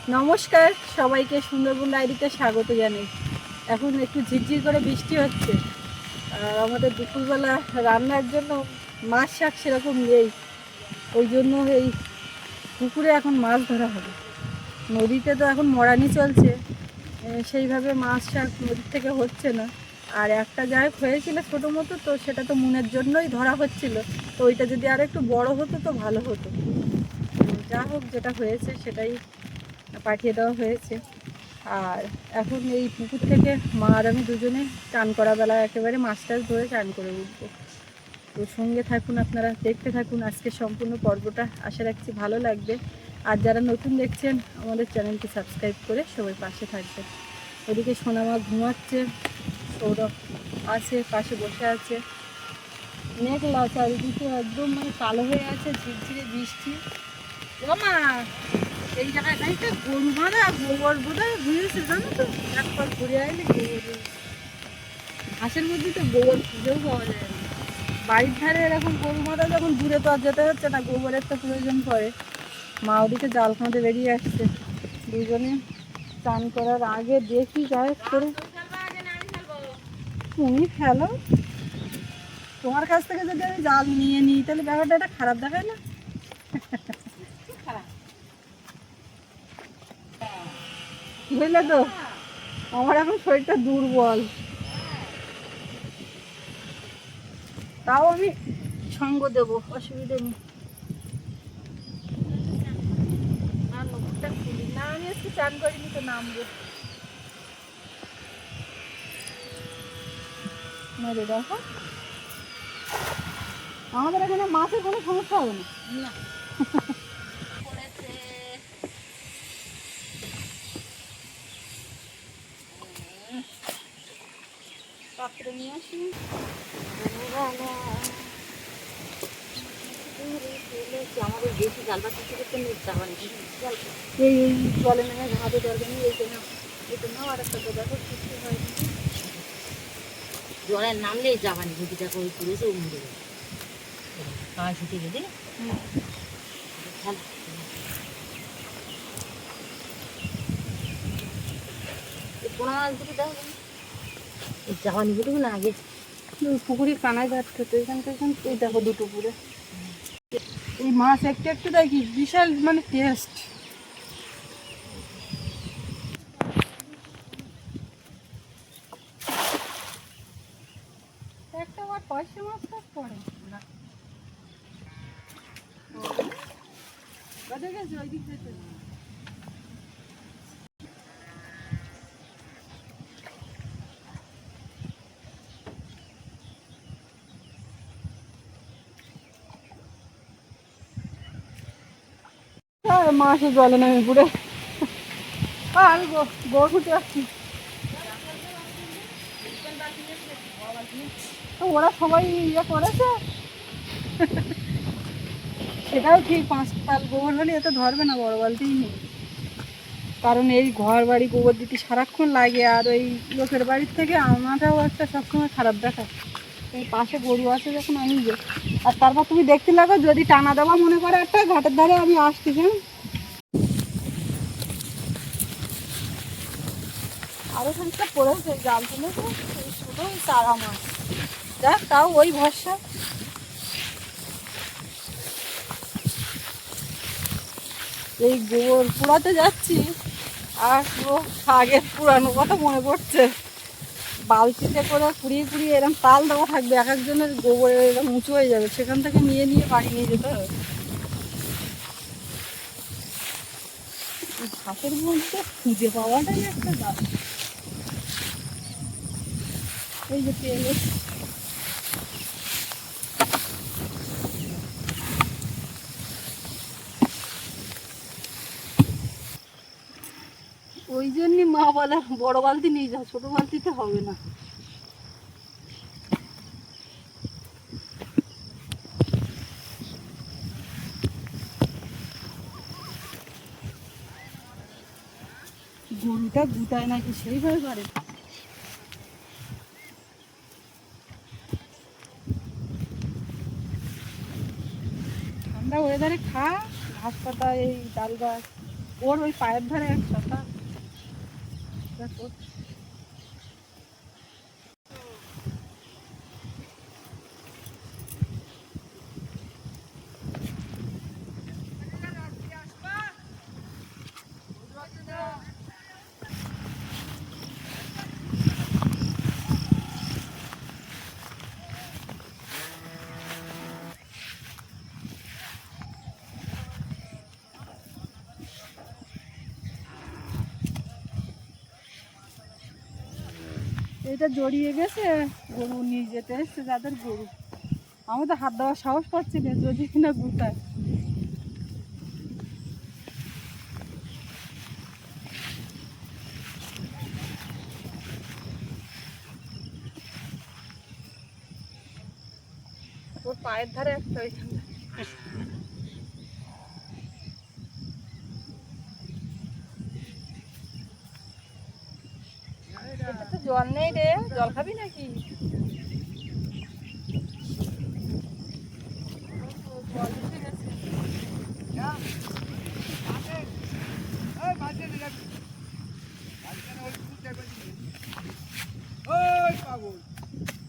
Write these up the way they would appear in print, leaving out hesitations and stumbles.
নমস্কার সবাইকে, সুন্দরবন ডায়েরিতে স্বাগত জানাই। এখন একটু ঝিরঝির করে বৃষ্টি হচ্ছে, আর আমাদের দুপুরবেলা রান্নার জন্য মাছ শাক সেরকম নেই। ওই জন্য এই পুকুরে এখন মাছ ধরা হবে। নদীতে তো এখন মরানি চলছে, সেইভাবে মাছ শাক নদীর থেকে হচ্ছে না। আর একটা জায়গা হয়েছিল ছোটো মতো, তো সেটা তো মনের জন্যই ধরা হচ্ছিল। তো ওইটা যদি আর একটু বড় হতো তো ভালো হতো। যা হোক, যেটা হয়েছে সেটাই পাঠিয়ে দেওয়া হয়েছে। আর এখন এই পুকুর থেকে মা আর আমি দুজনে চান করা বেলা একেবারে মাছ টাছ ধরে চান করে উঠবো। তো সঙ্গে থাকুন, আপনারা দেখতে থাকুন আজকের সম্পূর্ণ পর্বটা। আশা রাখছি ভালো লাগবে। আর যারা নতুন দেখছেন আমাদের চ্যানেলকে সাবস্ক্রাইব করে সবাই পাশে থাকবেন। ওদিকে সোনামা ঘুমাচ্ছে, সৌরভ আছে পাশে বসে আছে। মেঘলা চারিদিকে একদম মানে কালো হয়ে আছে, ঝিরঝিরে বৃষ্টি। ও মা, এই জায়গায় একটা গরু বাঁধা, গোবর বোধহয় ঘুরেছে জানো তো। একবার ঘুরে আইলে গোবর, হাঁসের মধ্যে তো গোবর খুঁজেও পাওয়া যায় না। বাড়ির ধারে এরকম গরু বাঁধা যখন, দূরে তো আর যেতে হচ্ছে না, গোবরের তো প্রয়োজন পড়ে। মা ওদিকে জাল খাঁতে বেরিয়ে আসছে। দুজনে চান করার আগে দেখি যাই করে তুমি ফেলো। তোমার কাছ থেকে যদি আমি জাল নিয়ে নিই তাহলে ব্যাপারটা এটা খারাপ দেখায় না? বুঝলে তো, আমার এখন শরীরটা দুর্বল, তাও আমি সঙ্গ দেবো, অসুবিধে নেই। আর নদীটা খুলি না, আমি একটু চান করিনি তো নামবো। মেরে দেখো, আমাদের এখানে মাছের কোনো সমস্যা হবে না। পাত্রে নিয়ে আসি। আমাদের বেশি জাল বাচ্চা করতে এই জলে নেমে ঘাটে দরকার নেই, এই জন্য আর একটা দেখো কিছু হয়নি। জলের নামলেই যাবানি ঝুঁকিটাকে ওই করেছে ও মরে যাবে, কাজ ছুটে গেলে পোনা মাছ দুটো দেখো, এই জাবানিগুলো না আগে পুকুরে কানায় যাচ্ছে তো এখান থেকে। এই দেখো দুটো পুরে এই মাছ একটু একটু দেখি, বিশাল মানে টেস্ট। একটা আবার পয়সা মাছ তো পড়ে না, গেছে ওই দিক থেকে। মাসে জলে নামে পুরে আর গরু আসছি। ওরা সবাই ইয়ে করেছে, সেটাও ঠিক। 5 পাল গোবর হলে এত ধরবে না, বড় বালতিই নেই। কারণ এই ঘর বাড়ি গোবর দিতে সারাক্ষণ লাগে, আর ওই লোকের বাড়ির থেকে আমারও একটা সবসময় খারাপ দেখা। এই পাশে গরু আছে যখন আমি যে, আর তারপর তুমি দেখতে লাগো যদি টানা দেওয়া মনে করে একটা ঘাটের ধারে আমি আসছি। হ্যাঁ, আরও খানিকটা পড়েছে, জাল তুলেছে শুধু চারা মাছ। যাক, তাও ওই ভরসা। এই গোবর পোড়াতে যাচ্ছি আর পুরো আগের পুরানো কথা মনে পড়ছে। বালতিতে করে কুড়িয়ে কুড়িয়ে এরকম তাল দেওয়া থাকবে, এক একজনের গোবর এরকম উঁচু হয়ে যাবে, সেখান থেকে নিয়ে নিয়ে বাড়ি নিয়ে যেতে হবে। ঘাসের মধ্যে খুঁজে পাওয়াটাই একটা গাছ। এই যে তেল, ওই জন্যই মা বলে বড় বালতি নিয়ে যাও, ছোট বালতিতে হবে না। গরুটা গুটায় নাকি সেইভাবে পারে। ঠান্ডা ওয়েদারে খা ঘাস পাতা, এই ডাল গাছ ওর ওই পায়ের ধারে একটা দেখো। এটা জড়িয়ে গেছে, গরু নিয়ে যেতে এসছে যাদের গরু। আমি তো হাত দেওয়ার সাহস পাচ্ছি না, যদি কিনা গুতায়। ওর পায়ের ধারে একটা ওইখানে তো জল নেই রে, জল খাবি নাকি? জল এসে গেছে।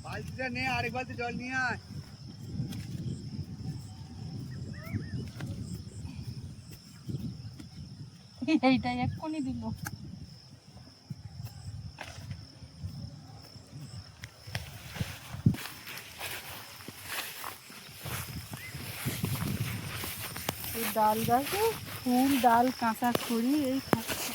বালতিটা নে, আরেক বালতি জল নিয়ে আয়। এইটাই এক্ষুনি দিব। এই ডাল গাছে ফুল, ডাল, কাঁচা খড়ি এই খাচ্ছে।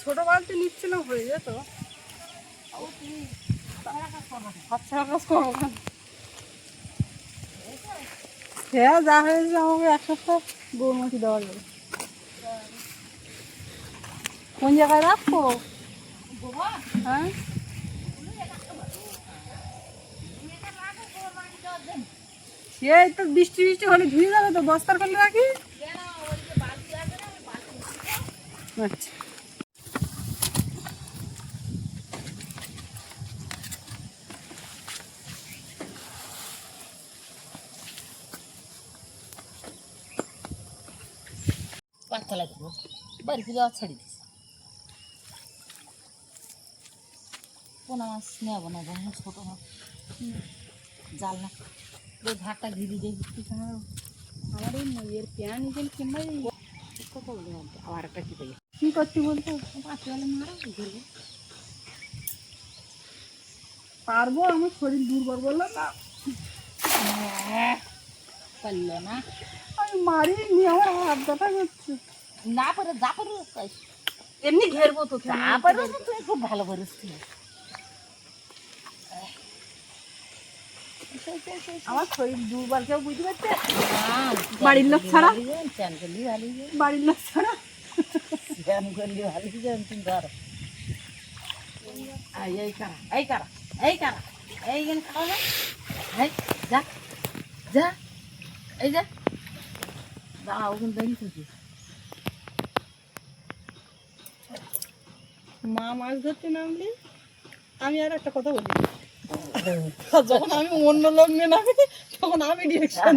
ছোট বালতি নিচ্ছিলাম, হয়ে যেত। আচ্ছা কাজ করো, হ্যাঁ যা হয়েছে আমাকে এক সপ্তাহ গরুমাটি দেওয়া যাবে। কোন জায়গায় রাখবো? হ্যাঁ এই তো বৃষ্টি বৃষ্টি হলে ধুয়ে যাবে তো, বস্তার ফেলে রাখি। আচ্ছা পাঁচটা লাগবো বাড়িতে যাওয়া ছাড়ি দিস পোনা মাছ নেবো না, যখন ছোটো মাছ জাল না ওই ঘাটটা ঘিরি দিয়ে আমার এই মেয়ের প্যান এখানে কিংবা কত বলে আবার একটা কি পাই কি করছি বলতো, পাঁচটা বেলা মারা ঘুরবো পারবো, আমার শরীর দুর্বল বললাম না, পারল না আমি মারিনি, আমার হাত ব্যথা করছে। না পারে যা পারে এমনি ঘেরবো তো, যা পারে তুই খুব ভালো করিস তুই আমার শরীর দুর্বল, কেউ বুঝতে পারছে? বাড়ির বাড়ির লোক ছাড়া, চ্যান করলি ভালো বাড়ির লোক ছাড়া চ্যান করলি ভালো যান তুমি ধরো এই কারা এই কারা এই কারা এইখানে খাওয়া না এই যা যা এই যা দাঁড়া ওখানে দাঁড়িয়ে থাকি মা মাছ ধরতে নামলে আমি আর একটা কথা বলি, যখন আমি অন্য লোক নিয়ে নামি তখন আমি ডিরেকশন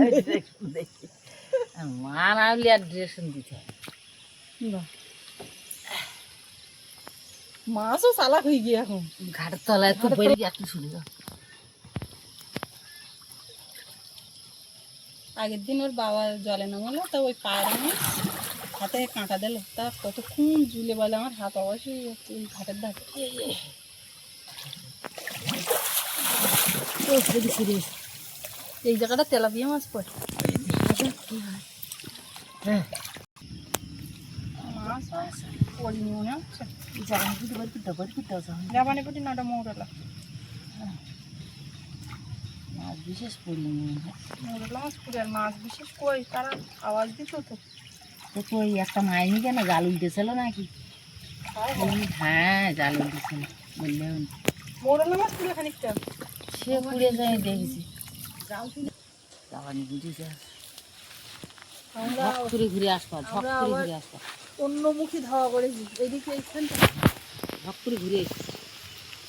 দেখি মা নামলে আর ডিরেকশন দিতে হবে মাছও চালাক হয়ে গিয়ে এখন। ঘাটের তলায় তো বেরিয়ে একটু শুনে যাও আগের দিন ওর বাবা জলে নামালো, তা ওই পায়ের মাছ হাতে কাঁটা দিল, তা কতক্ষণ ঝুলে বলে আমার হাত অবশ্যই ওই ঘাটের ধারে। এই জায়গাটা তেলাপিয়া মাছ পড়ে, হ্যাঁ মাছ পড়িনি মনে হচ্ছে। জানি কিন্তু বাড়ি করতে জাপানি পুটি নটা মৌরলা, মাছ বিশেষ পড়লি মৌরলা মাছ পুরি, আর মাছ বিশেষ কই তারা আওয়াজ দিত তো। তো ওই একটা মাইনি কেন জাল উঠেছিল নাকি হ্যাঁ জালে দিচ্ছে না বললেও না। মৌরলা মাছ তুলে খানিকটা সে পুড়ে যায় দেখেছি আবার বুঝেছে আমরা ঝপ করে ঘুরে আসবা ঝপ আমরা করে আবার ঘুরে আসবা অন্যমুখী ধাওয়া করেছি এদিকে এইখানটা ঝপ করে ঘুরে এসেছি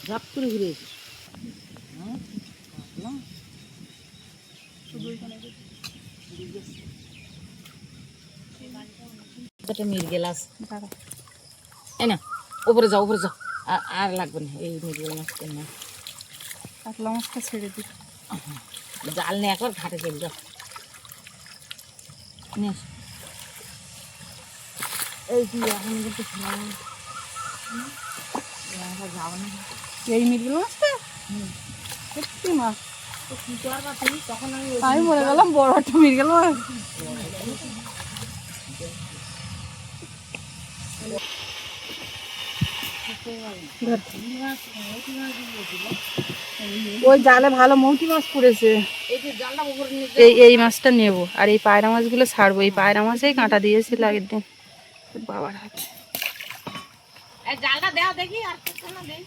ঝপ করে ঘুরে এসেছি হ্যাঁ না শুধু ওইখানে একটা মির্গেল আছে এই না উপরে যাও আর লাগবে না এই মির্গেল মাছটা না কাতলা মাছটা ছেড়ে দিই জাল নিয়ে একবার ঘাটে চলে যাও নিয়ে এসো। এই কি এখন কিন্তু যাও না এই মিরগুলো মাছটা সত্যি মাছ তো কি করবা তুমি তখন আমি আমি মনে করলাম বড় একটা মিরগেল মাছ ওই জালে ভালো মৌটি মাছ পড়েছে এই যে জালটা উপরে নিয়ে এই মাছটা নেব আর এই পায়রা মাছগুলো ছাড়বো এই পায়রা মাছেই কাঁটা দিয়েছিল আগের দিন বাবার হাতে এই জালটা দাও দেখি আর কিছু না দেই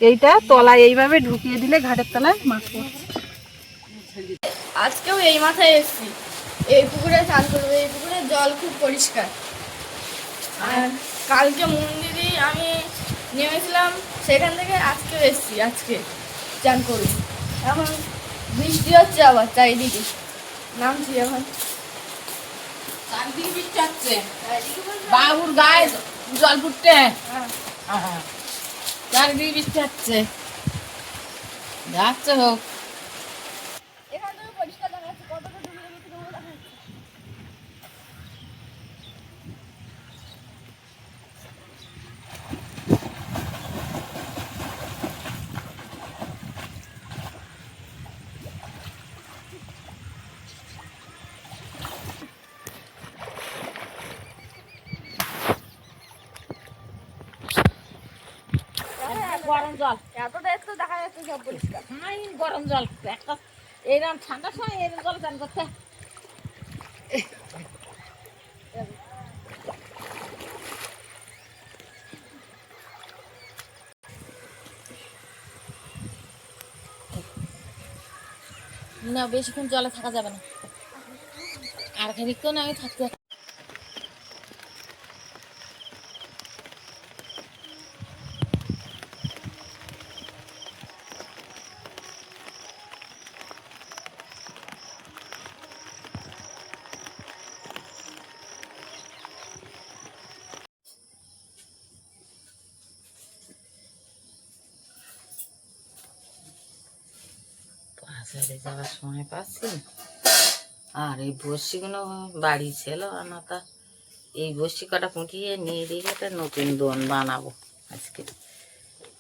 এইটা তলায় এইভাবে ঢুকিয়ে দিলে ঘাটের তলায় মাছ পড়বে। আজকেও এই মাথায় এসেছি এই পুকুরে চান করবো এই পুকুরের জল খুব পরিষ্কার আর কালকে মন্দিরে আমি নেমেছিলাম সেখান থেকে আজকেও এসেছি আজকে চান করবো এখন বৃষ্টি হচ্ছে আবার চারিদিকে নামছি এখন চারদিকে বৃষ্টি হচ্ছে চারিদিকে বলতে- বাবুর গায়ে জল ফুটতে হ্যাঁ। চারদিকে বৃষ্টি হচ্ছে যাচ্ছে হোক এখান থেকে পরিষ্কার দেখা যাচ্ছে কতটা ডুবে গেছে তোমরা দেখা যাচ্ছে গরম জল এতটা একটু দেখা যাচ্ছে সব পরিষ্কার ফাইন গরম জল একটা এইরকম ঠান্ডার সময় এরকম জল চান করতে না বেশিক্ষণ জলে থাকা যাবে না আর খানিকক্ষণ আমি থাকতে বাজারে যাওয়ার সময় পাচ্ছি আর এই বড়শিগুলো বাড়ি ছিল না তা এই বড়শি কটা পুঁটিয়ে নিয়ে দিয়ে একটা নতুন দোন বানাবো আজকে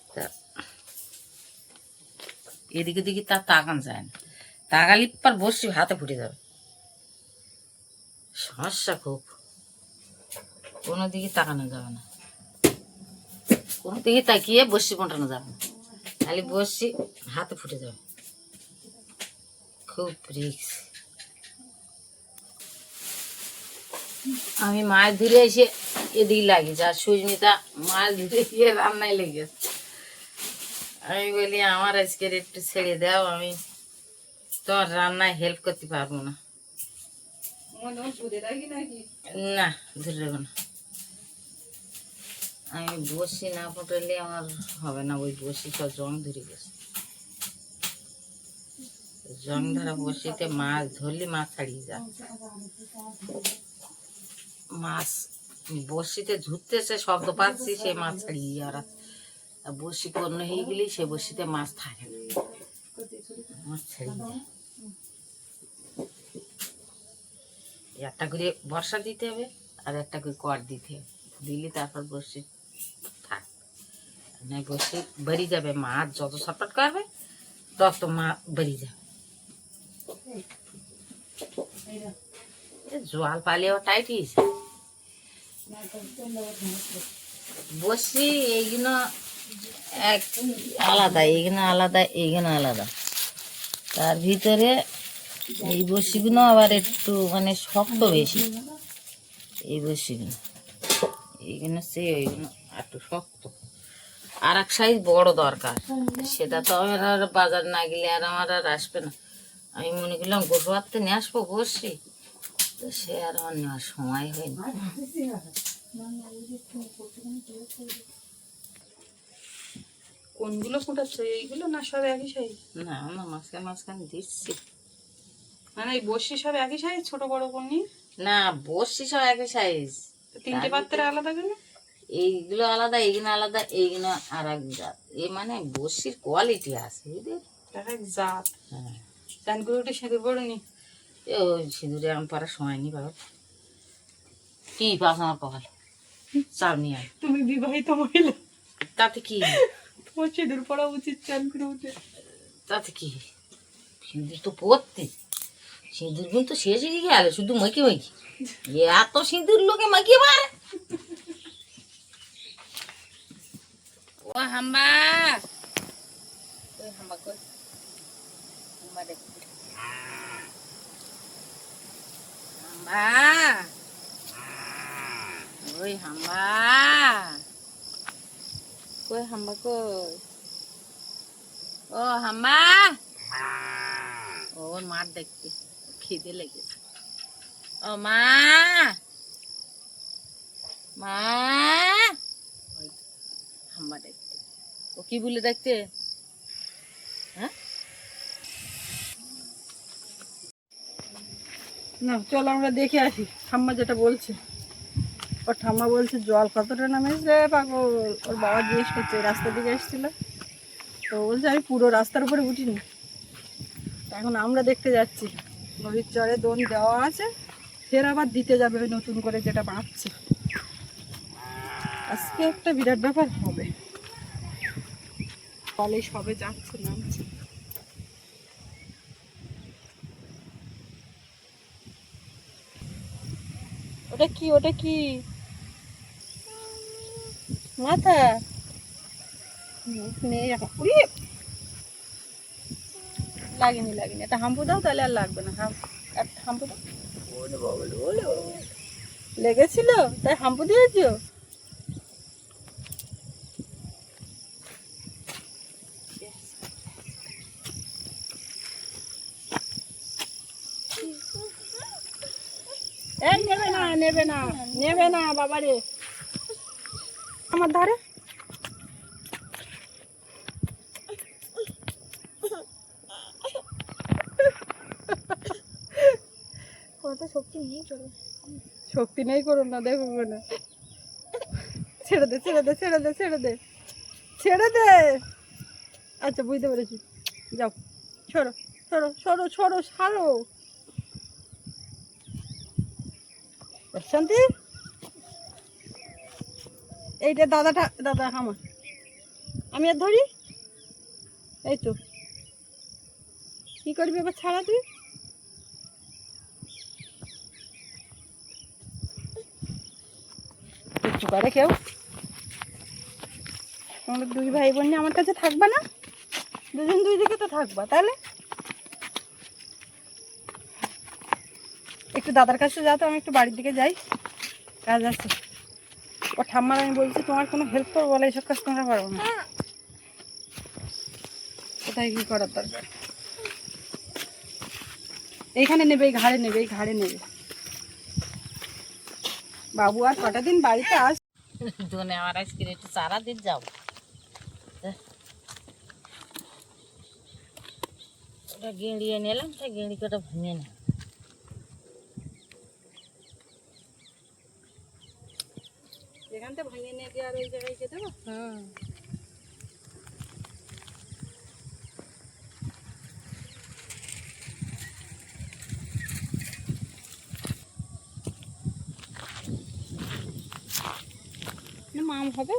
তা এদিকে দিকে তার তাকান যায় না তাকালি পর বড়শি হাতে ফুটে যাবে সমস্যা খুব কোনো দিকে তাকানো যাবে না কোনো দিকে তাকিয়ে বড়শি পটানো যাবে না খালি বড়শি হাতে ফুটে যাবে খুব রিস্ক আমি মাছ ধরে এসে এদিকে লাগিয়েছি আর সুজনিতা মাছ ধরে গিয়ে রান্নায় লেগেছে আমি বলি আমার আজকের একটু ছেড়ে দাও আমি তোমার রান্নায় হেল্প করতে পারবো না না ধরে রাখবো না আমি বসি না পটালে আমার হবে না ওই বসি সব জং ধরে গেছে জং ধরা বসিতে মাছ ধরলে মাছ ছাড়িয়ে যায় মাছ বসিতে ধরতেছে শব্দ পাচ্ছি সে মাছ ছাড়িয়ে যাওয়ার বসি পণ্য হয়ে গেলে সে বসিতে মাছ থাকে না মাছ ছাড়িয়ে যায় একটা করে বর্ষা দিতে হবে আর একটা করে কর দিতে হবে দিলে তারপর বসি থাক না বসি বেরিয়ে যাবে মাছ যত সাপোর্ট করবে তত মাছ বেরিয়ে যাবে জল পালিয়েও টাইট হয়েছে বসি এইগুলো এক আলাদা এইগুলো আলাদা এইগুলো আলাদা তার ভিতরে এই বসিগুলো আবার একটু মানে শক্ত বেশি এই বসিগুলো এইগুলো সে ওইগুলো একটু শক্ত। আর এক সাইজ বড় দরকার, সেটা তো আমার আর বাজার না গেলে আর আমার আর আসবে না। আমি মনে করলাম গোসু হাতে নিয়ে আসবো বসছি, তো সে আর আমার নেওয়ার সময় হয়নি। কোনগুলো ফুটাচ্ছে, এইগুলো না সব একই সাইজ? না না, মাঝখানে মাঝখানে দিচ্ছি। মানে এই বসি সব একই সাইজ, ছোট বড় কোনই? না, বসছি সব একই সাইজ। তিনটে পাত্রে আলাদা কেন? এইগুলো আলাদা, এইগুলো আলাদা, এইগুলো আর এক জাত। এ মানে বসির কোয়ালিটি আছে বুঝলি? এক জাত। হ্যাঁ, চান করে উঠে সিঁদুর পড়েনি? এ ওই সিঁদুরে আমি পড়ার সময় নেই বাবা। কি পাস আমার কপালে, চাপ নিয়ে আয়। তুমি বিবাহিত মহিলা, তাতে কি, তোমার সিঁদুর পড়া উচিত চান করে উঠে। তাতে কি, সিঁদুর তো পড়তে, সিঁদুর কিন্তু শেষ হয়ে গেল, শুধু মাইকে মাইকি। এত সিঁদুর লোকে মাইকে মারে। ও হাম্বা, ওই হাম্বা কই, হাম্বা দেখ, হাম্বা, ওই হাম্বা কই, হাম্বা কই, ও হাম্বা। ওর মার দেখতে খিদে লেগেছে। ও মা, মা, ওই হাম্বা দেখতে। ও কি বলে দেখতে? হ্যাঁ, না চলো আমরা দেখে আসি ঠাম্মা যেটা বলছে। ওর ঠাম্মা বলছে জল কতটা নামেছে পাগল। ওর বাবা জিজ্ঞেস করছে রাস্তা দিকে এসেছিল, তো বলছে আমি পুরো রাস্তার উপরে উঠিনি। এখন আমরা দেখতে যাচ্ছি, নদীর চরে দোন দেওয়া আছে, ফের আবার দিতে যাবে ওই নতুন করে যেটা বানাচ্ছে। আজকে একটা বিরাট ব্যাপার হবে। ফলে সবে যাচ্ছে নামছে। ওটা কি, ওটা কি মাথা নেই এখন? উড়িয়ে লাগেনি লাগেনি, একটা হাম্পু দাও তাহলে আর লাগবে না। একটা হাম্পু দাও। ওরে বাবা রে, ওরে বাবা। লেগেছিল তাই হাম্পু দিয়েছো? এই নেবে না, নেবে না, নেবে না বাবা রে আমার ধারে। শক্তি নেই করো না, দেখো না। ছেড়ে দে, ছেড়ে দে, ছেড়ে দে, ছেড়ে দে, ছেড়ে দে। আচ্ছা বুঝতে পেরেছি, যাও সরো সরো সরো সরো সরো। শান্তি, এইটা দাদাটা, দাদা আমার, আমি আর ধরি। এই তো কি করবি এবার, ছাড়া তুই। কিচ্ছু করে কেউ, তোমরা দুই ভাই বোন নিয়ে আমার কাছে থাকবা না? দুজন দুই দিকে তো থাকবা, তাহলে একটু দাদার কাছে যাও তো, আমি একটু বাড়ির দিকে যাই, কাজ আছে। ও ঠাম্মার আমি বলছি তোমার কোনো হেল্প করবো বলে, এইসব কাজ তোমরা পারবো না। কোথায় কি করার দরকার, এইখানে নেবে, এই ঘাড়ে নেবে, এই ঘাড়ে নেবে। বাবু আর কটা দিন বাড়িতে আস। দোনে আমার আজকে একটু চারা দিন যাও। ওটা গেঁড়িয়ে নিলাম, তাই গেঁড়ি কটা ভেঙে না। এখান থেকে ভেঙে নিয়ে গিয়ে আর ওই জায়গায় যেতে দেবো। মাম হবে।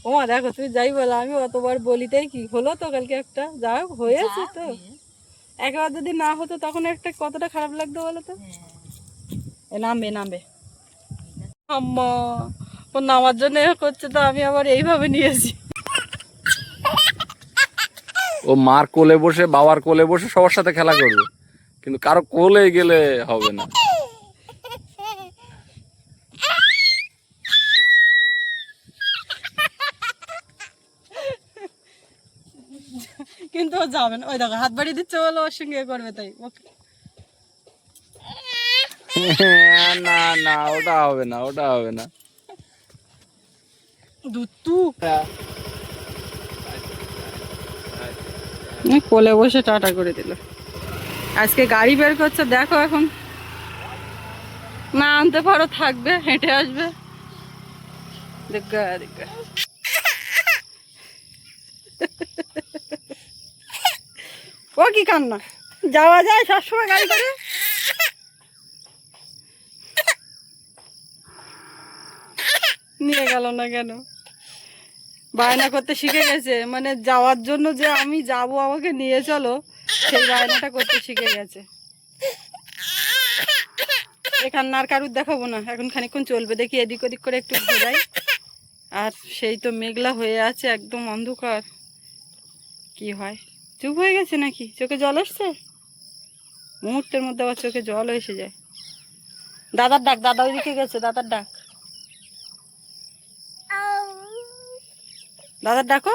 ও মা দেখো, তুই যাই বলো, আমি অতবার বলি তাই কি হলো তো, কালকে একটা যা হোক হয়েছে তো। একবার যদি না হতো তখন একটা কতটা খারাপ লাগতো বলো তো। এ নামবে, নামবে। আম্মা ও নামার জন্য করছে, তো আমি আবার এইভাবে নিয়েছি। ও মার কোলে বসে, বাবার কোলে বসে সবার সাথে খেলা করবে, কিন্তু কারো কোলে গেলে হবে না। কিন্তু ও যাবে না। ওই দেখো হাত বাড়িয়ে দিচ্ছে, বলো ওর সঙ্গে এ করবে, তাই ওকে না না, ওটা হবে না, ওটা হবে না। দুত্তু কোলে বসে টাটা করে দিল। আজকে গাড়ি বের করছে, দেখো এখন না আনতে পারো, থাকবে, হেঁটে আসবে। দেখা দেখা ও কি কান্না, যাওয়া যায় সবসময় গাড়ি করে। নিয়ে গেল না কেন? বায়না করতে শিখে গেছে, মানে যাওয়ার জন্য যে আমি যাব, আমাকে নিয়ে চলো, সেই বায়নাটা করতে শিখে গেছে। এখান আর কারুর দেখাবো না, এখন খানিকক্ষণ চলবে, দেখি এদিক ওদিক করে একটু ঘোরাই। আর সেই তো মেঘলা হয়ে আছে, একদম অন্ধকার। কি হয়, চুপ হয়ে গেছে নাকি? চোখে জল এসছে? মুহূর্তের মধ্যে আবার চোখে জল এসে যায়। দাদার ডাক, দাদা ওইদিকে গেছে, দাদার ডাক, দাদার ডাকো,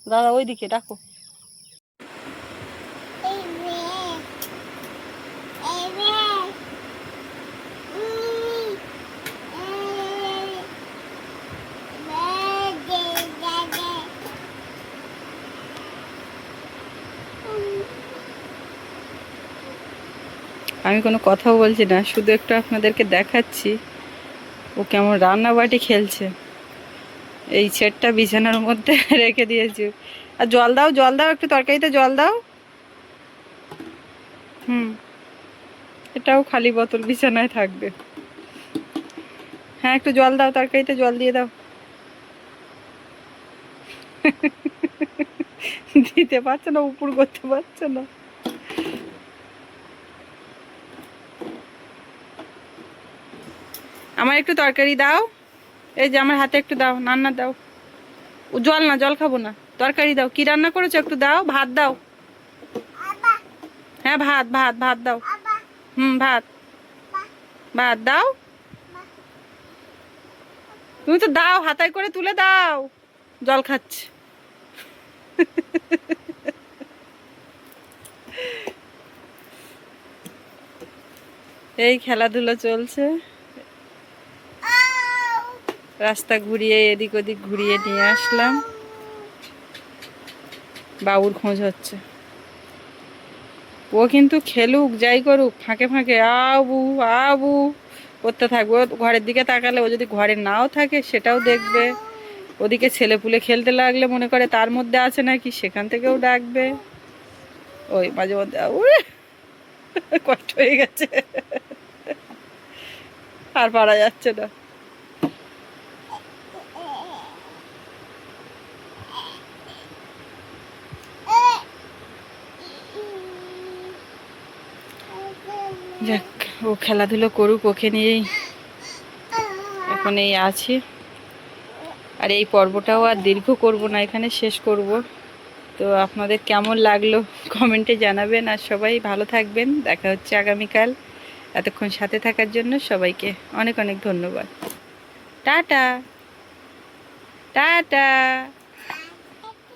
দাদা ওইদিকে ডাকো। আমি কোনো কথাও বলছি না, শুধু একটু আপনাদেরকে দেখাচ্ছি ও কেমন রান্না বাটি খেলছে। এই সেটটা বিছানার মধ্যে রেখে দিয়েছি। আর জল দাও, জল দাও, একটু তরকারিতে জল দাও। এটাও খালি বোতল বিছানায় থাকবে। হ্যাঁ, একটু জল দাও, তরকারিতে জল দিয়ে দাও। দিতে পারছে না, উপর করতে পারছে না। আমার একটু তরকারি দাও, এই যে আমার হাতে একটু দাও, রান্না দাও। ও জল না, জল খাবো না, তরকারি দাও। কি রান্না করেছো একটু দাও, ভাত দাও। হ্যাঁ ভাত, ভাত, ভাত দাও। ভাত, ভাত দাও। তুমি তো দাও, হাতায় করে তুলে দাও, জল খাচ্ছে। এই খেলাধুলো চলছে, রাস্তা ঘুরিয়ে এদিক ওদিক ঘুরিয়ে নিয়ে আসলাম। বাবুর খোঁজ হচ্ছে। ও কিন্তু খেলুক, যাই করুক, ফাঁকে ফাঁকে আবু আবু করতে থাকবে। ও ঘরের দিকে তাকালে, ও যদি ঘরে নাও থাকে সেটাও দেখবে। ওদিকে ছেলেপুলে খেলতে লাগলে মনে করে তার মধ্যে আছে নাকি, সেখান থেকেও ডাকবে। ওই মাঝে মধ্যে কষ্ট হয়ে গেছে, আর পারা যাচ্ছে না। যাক, ও খেলাধুলো করুক, ওকে নিয়েই এখন এই আছি। আর এই পর্বটাও আর দীর্ঘ করব না, এখানে শেষ করব। তো আপনাদের কেমন লাগলো কমেন্টে জানাবেন। আর সবাই ভালো থাকবেন, দেখা হচ্ছে আগামীকাল। এতক্ষণ সাথে থাকার জন্য সবাইকে অনেক অনেক ধন্যবাদ। Tata tata.